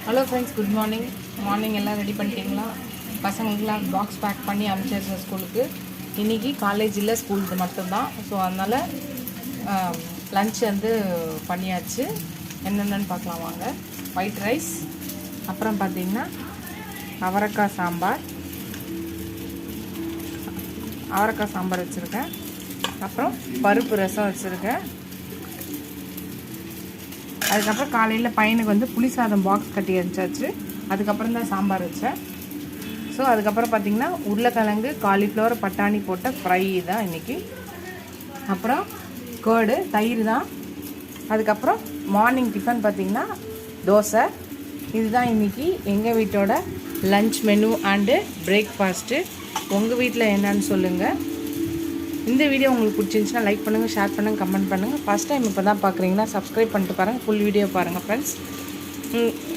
Hello friends, good morning. Morning எல்லாம் ready பண்ணிட்டீங்களா? பசங்களுக்குலாம் பாக்ஸ் பேக் பண்ணி அனுப்பிச்சாச்சு ஸ்கூலுக்கு. இன்றைக்கி காலேஜ் இல்லை, ஸ்கூலுக்கு மட்டும்தான். ஸோ அதனால் லன்ச் வந்து பண்ணியாச்சு. என்னென்னு பார்க்கலாம் வாங்க. ஒயிட் ரைஸ், அப்புறம் பார்த்திங்கன்னா அவரைக்காய் சாம்பார் வச்சுருக்கேன். அப்புறம் பருப்பு ரசம் வச்சுருக்கேன். அதுக்கப்புறம் காலையில் பையனுக்கு வந்து புளி சாதம் பாக்ஸ் கட்டி அனுப்பிச்சாச்சு. அதுக்கப்புறம் தான் சாம்பார் வச்சேன். ஸோ அதுக்கப்புறம் பார்த்திங்கன்னா உருளைக்கிழங்கு, காலிஃப்ளவர், பட்டாணி போட்ட ஃப்ரை தான் இன்றைக்கி. அப்புறம் கேர்டு, தயிர் தான். அதுக்கப்புறம் மார்னிங் டிஃபன் பார்த்திங்கன்னா தோசை. இதுதான் இன்றைக்கி எங்கள் வீட்டோட லன்ச் மெனு அண்டு பிரேக்ஃபாஸ்ட்டு. உங்கள் வீட்டில் என்னன்னு சொல்லுங்கள். இந்த வீடியோ உங்களுக்கு பிடிச்சிருந்துச்சுன்னா லைக் பண்ணுங்கள், ஷேர் பண்ணுங்கள், கமெண்ட் பண்ணுங்கள். ஃபஸ்ட் டைம் இப்போ தான் பார்க்குறீங்கன்னா சப்ஸ்கிரைப் பண்ணிட்டு பாருங்கள். ஃபுல் வீடியோ பாருங்கள் ஃப்ரெண்ட்ஸ்.